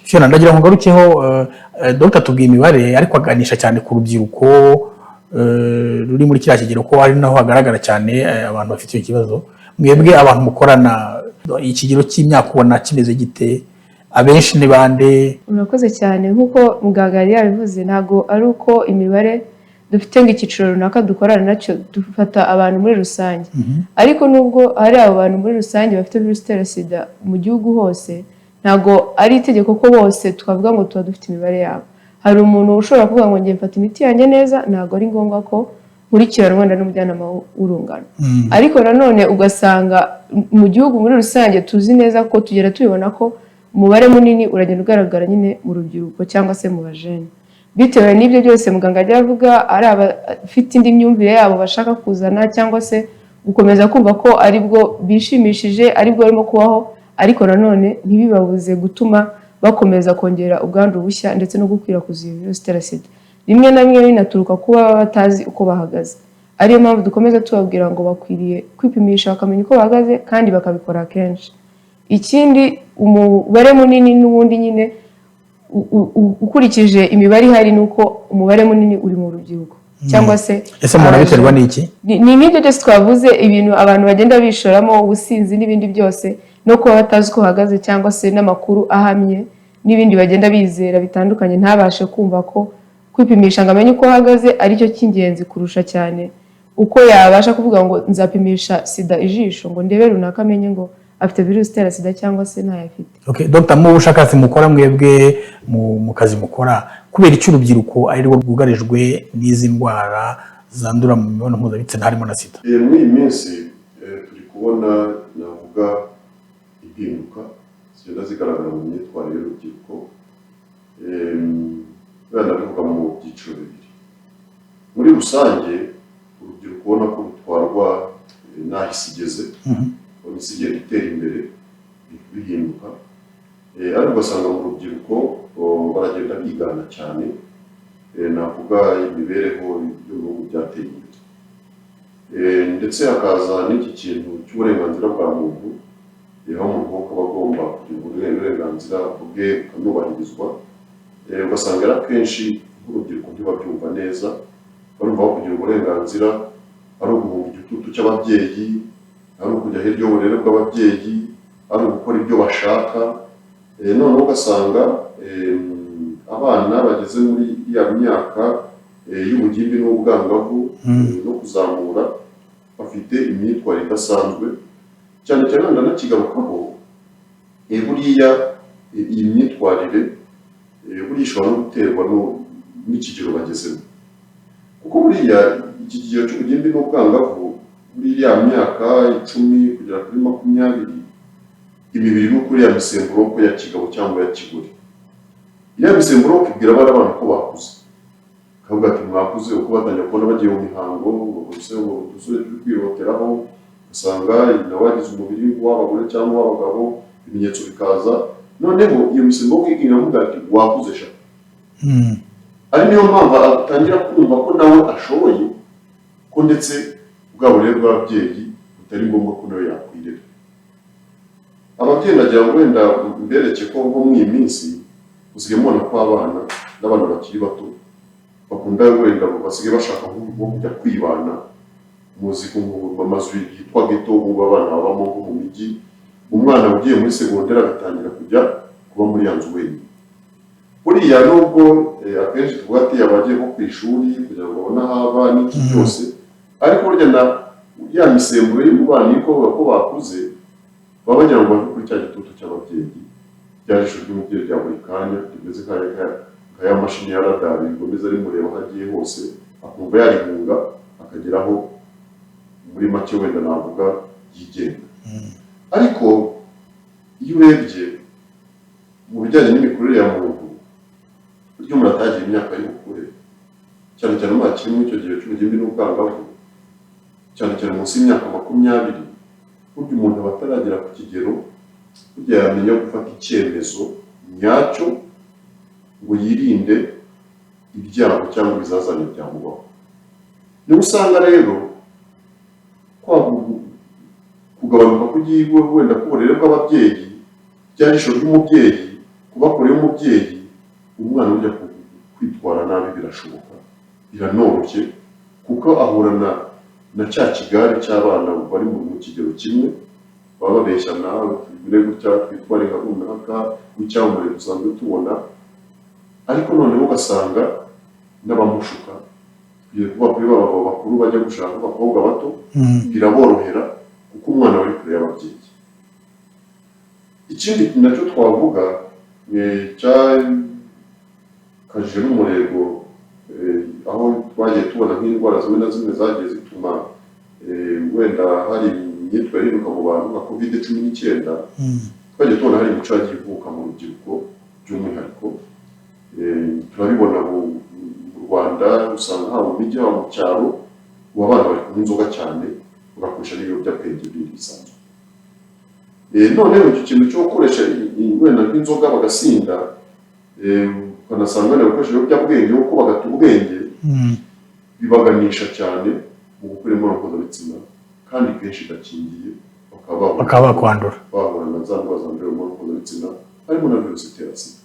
Fiona ndagira ngo ngarukeho Dr tubwiye imibare ariko aganisha cyane ku rubyiruko ruri muri kiriya kigero ko ari naho hagaragara cyane abantu bafite icyo kibazo. Mwebwe abantu mukorana ikigero cy'imyaka ubona kimeze gite? Abenshi ni bande? Murakoze cyane nk'uko muganga yari yabivuze, ntago ari uko imibare dufite ngo icyiciro runaka dukorana nacyo, dufata abantu muri rusange. Ariko nubwo hari abo bantu muri rusange bafite virusi itera sida mu gihugu hose, ntago ari itegeko ko bose twavuga ngo tuba dufite imibare yabo. Hari umuntu ushobora kuvuga ngo ngiye mfata imiti yanjye neza, ntago ari ngombwa ko nkurikiranwa wenda n'umujyanama w'urungano. Ariko nanone ugasanga mu gihugu muri rusange tuzi neza ko tugera tubibona ko umubare munini uragenda ugaragara nyine mu rubyiruko cyangwa se mu bajene. Bitewe n'ibyo byose muganga ajya avuga, ari abafite indi myumvire yabo bashaka kuzana cyangwa se gukomeza kumva ko aribwo bishimishije, aribwo barimo kubaho, ariko nanone ntibibabuze gutuma bakomeza kongera ubwandu bushya ndetse no gukwirakwiza virusi itera sida. Rimwe na rimwe binaturuka kuba baba batazi uko bahagaze. Ariyo mpamvu dukomeza tubabwira ngo bakwiriye kwipimisha bakamenya uko bahagaze kandi bakabikora kenshi. Ikindi, umubare munini n'ubundi nyine ukurikije imibare ihari nuko umubare munini uri mu rubyiruko cyangwa se ese umuntu abiterwa n'iki? Ni nk'ibyo byose twavuze, ibintu abantu bagenda bishoramo, ubusinzi n'ibindi byose, no kuba batazi uko bahagaze cyangwa se n'amakuru ahamye n'ibindi bagenda bizera bitandukanye, ntabashe kumva ko kwipimisha ngo amenye uko ahagaze aricyo cy'ingenzi kurusha cyane uko yabasha kuvuga ngo nzapimisha sida ijisho ngo ndebe runaka amenye ngo afite virusi itera sida cyangwa se ntayo afite. Okay, Dr. mu bushakashatsi mukora mwebwe mu kazi mukora, kubera icyo urubyiruko ari rwo rwugarijwe n'izi ndwara zandura mu mibonano mpuzabitsina harimo na sida? Muri iyi minsi turi kubona navuga impinduka zigenda zigaragara mu myitwarire y'urubyiruko, wenda bivuga mu byiciro bibiri. Muri rusange urubyiruko ubona ko rutwarwa n'aho isi igeze, isi igenda itera imbere bihinduka, ariko ugasanga mu rubyiruko baragenda bigana cyane, navuga imibereho y'ibihugu byateye imbere, ndetse hakaza n'iki kintu cy'uburenganzira bwa muntu, aho umuntu aba agomba kugira uburenganzira bwe bukanubahirizwa. Ugasanga ari akenshi nk'urubyiruko ntibabyumva neza, barumva ko kugira uburenganzira ari uguhunga igitutu cy'ababyeyi, ari ukujya hirya y'uburere bw'ababyeyi, ari ugukora ibyo bashaka. Noneho ugasanga abana bageze muri ya myaka y'ubugimbi n'ubwangavu no kuzamura bafite imyitwarire idasanzwe, cyane cyane ndanakigarukaho, buriya iyi myitwarire buriya ishobora no guterwa n'ikigero bagezemo, kuko buriya iki kigero cy'ubugimbi n'ubwangavu muri ya myaka 10 kugera kuri 20, imibiri no kuri ya misemburo ko ya kigabo cyangwa ya kigore. Ya misemburo kubwira abana ko bakuze, kavuga ati mwakuze, uko batangira kubona bagiye mu mihango, dusore kwiroteraho, usanga nawagize umubiri w'abagore cyangwa w'abagabo, ibimenyetso bikaza, noneho iyo misemburo igira mu ati wakuze sha. Ari niyo mpamvu atangira kumva ko nawe ashoboye, ko ndetse bwa burere bw'ababyeyi butari ngombwa ko nawe yakwirera. Ababyeyi nagira ngo wenda mbereke ko nko mu iyi minsi usigaye mubona ko abana n'abantu bakiri bato bakunda wenda basigaye bashaka nko kujya kwibana, muzi ko amazu yitwa ghetto ubu abana babamo nko mu mijyi, umwana ugiye muri segonderi agatangira kujya kuba muri ya nzu wenyine. Buriya nubwo akenshi tuvuga ati abagiye nko ku ishuri kugira ngo babone aho aba n'iki byose, ariko burya na ya misemburo y'ubana ko bakuze baba bagira ngo bave kuri cya gitutu cy'ababyeyi, rya jisho ry'umubyeyi rya buri kanya rimeze nka ya mashini ya radari rigomeza rimureba aho agiye hose, akumva yarihunga akageraho muri make wenda navuga yigenga. Ariko iyo urebye mu bijyanye n'imikurire ya muntu, buryo umuntu atagira imyaka y'ubukure, cyane cyane mu bakiri muri icyo gihe cy'ubugimbi n'ubwangavu, cyane cyane munsi y'imyaka 20, burya umuntu aba ataragera ku kigero burya yamenya gufata icyemezo nyacyo ngo yirinde ibyago cyangwa ibizazane byamubaho. Niba usanga rero kugabanuka kugiye wenda k'uburere bw'ababyeyi, rya jisho ry'umubyeyi kuba kure y'umubyeyi umwana ujya kwitwara nabi birashoboka, biranoroshye kuko ahura na cya kigare cy'abana bari mu kigero kimwe, baba babeshya nawe tubire gutya twitware nka runaka w'icyamamare dusanzwe tubona, ariko noneho ugasanga n'abamushuka tugiye kuba kuri baba bakuru bajya gushaka abakobwa bato biraborohera kuko umwana wari kure y'ababyeyi. Ikindi nacyo twavuga cyakajije n'umurego, aho twagiye tubona nk'indwara zimwe na zimwe zagiye zituma wenda hari imyitwarire ihinduka mu bantu nka COVID-19, twagiye tubona hari imico yagiye ivuka mu rubyiruko by'umwihariko. Turabibona mu Rwanda, usanga haba mu mijyi haba mu cyaro ubu abana bari kunywa inzoga cyane bagakoresha n'ibiyobyabwenge bindi bisanzwe. Noneho icyo kintu cyo gukoresha wenda nk'inzoga bagasinda, ukanasanga bari gukoresha ibiyobyabwenge kuko bagata ubwenge, bibaganisha cyane mu gukora imibonano mpuzabitsina kandi kenshi idakingiye, bakaba bakwandura bahura na za ndwara zandurira mu mibonano mpuzabitsina harimo na virusi itera sida.